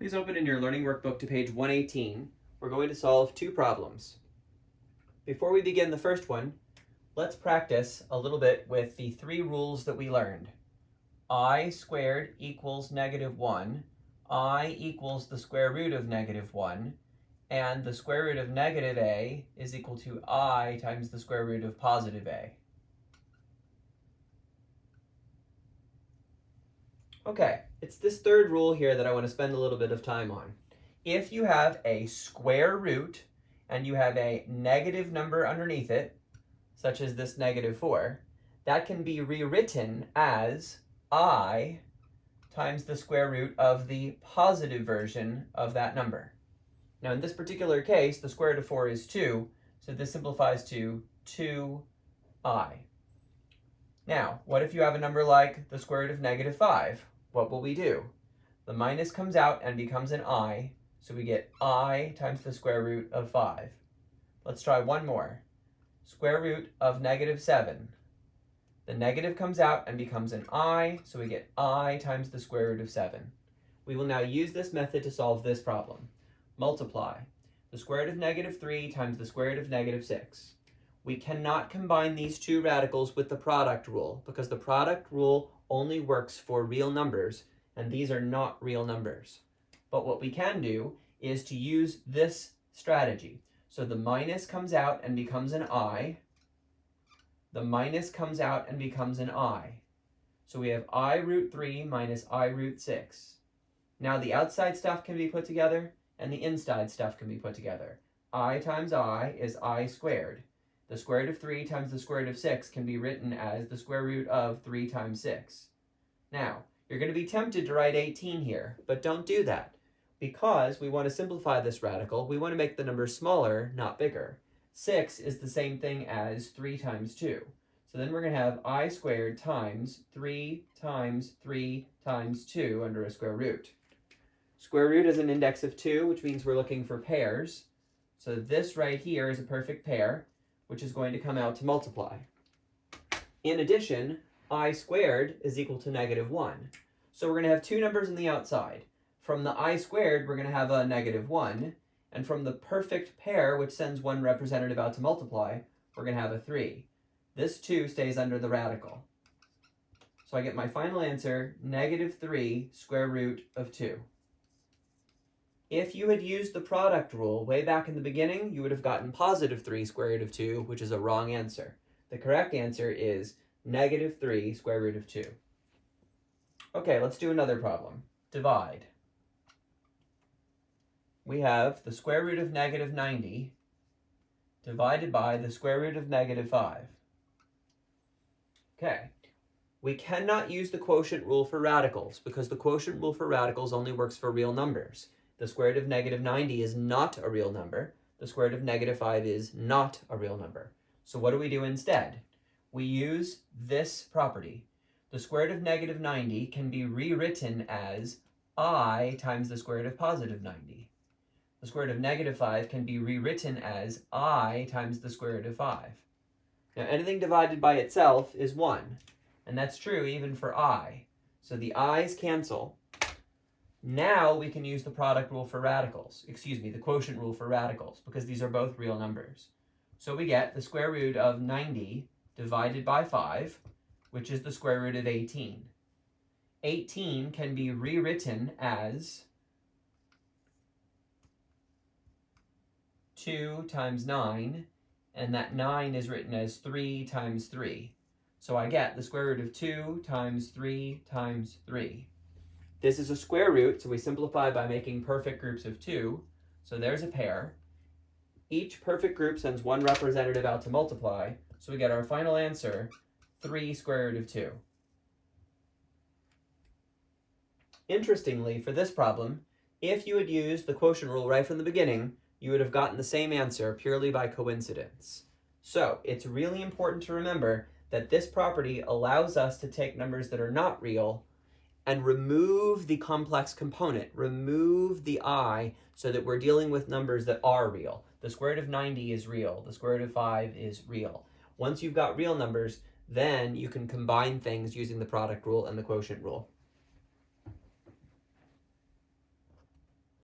Please open in your learning workbook to page 118. We're going to solve two problems. Before we begin the first one, let's practice a little bit with the three rules that we learned. I squared equals -1, I equals the square root of -1, and the square root of negative a is equal to I times the square root of positive a. Okay, it's this third rule here that I want to spend a little bit of time on. If you have a square root and you have a negative number underneath it, such as this -4, that can be rewritten as I times the square root of the positive version of that number. Now in this particular case, the square root of 4 is 2, so this simplifies to 2i. Now, what if you have a number like the square root of -5? What will we do? The minus comes out and becomes an I, so we get I times the square root of 5. Let's try one more. Square root of -7. The negative comes out and becomes an I, so we get I times the square root of 7. We will now use this method to solve this problem. Multiply. The square root of -3 times the square root of -6. We cannot combine these two radicals with the product rule because the product rule only works for real numbers, and these are not real numbers. But what we can do is to use this strategy. So the minus comes out and becomes an I. The minus comes out and becomes an I. So we have I root 3 minus I root 6. Now the outside stuff can be put together, and the inside stuff can be put together. I times I is I squared. The square root of 3 times the square root of 6 can be written as the square root of 3 times 6. Now, you're going to be tempted to write 18 here, but don't do that. Because we want to simplify this radical, we want to make the number smaller, not bigger. 6 is the same thing as 3 times 2. So then we're going to have I squared times 3 times 3 times 2 under a square root. Square root is an index of 2, which means we're looking for pairs. So this right here is a perfect pair, which is going to come out to multiply. In addition, I squared is equal to -1. So we're going to have two numbers on the outside. From the I squared, we're going to have a -1. And from the perfect pair, which sends one representative out to multiply, we're going to have a 3. This 2 stays under the radical. So I get my final answer, -3 square root of 2. If you had used the product rule way back in the beginning, you would have gotten +3 square root of 2, which is a wrong answer. The correct answer is -3 square root of 2. Okay, let's do another problem. Divide. We have the square root of -90 divided by the square root of -5. Okay, we cannot use the quotient rule for radicals because the quotient rule for radicals only works for real numbers. The square root of -90 is not a real number. The square root of -5 is not a real number. So what do we do instead? We use this property. The square root of -90 can be rewritten as I times the square root of +90. The square root of -5 can be rewritten as I times the square root of 5. Now anything divided by itself is 1, and that's true even for I. So the i's cancel. Now we can use the product rule for radicals, the quotient rule for radicals, because these are both real numbers. So we get the square root of 90 divided by 5, which is the square root of 18. 18 can be rewritten as 2 times 9, and that 9 is written as 3 times 3. So I get the square root of 2 times 3 times 3. This is a square root, so we simplify by making perfect groups of 2. So there's a pair. Each perfect group sends one representative out to multiply, so we get our final answer, 3 square root of 2. Interestingly, for this problem, if you had used the quotient rule right from the beginning, you would have gotten the same answer purely by coincidence. So it's really important to remember that this property allows us to take numbers that are not real and remove the complex component, remove the I, so that we're dealing with numbers that are real. The square root of 90 is real. The square root of 5 is real. Once you've got real numbers, then you can combine things using the product rule and the quotient rule.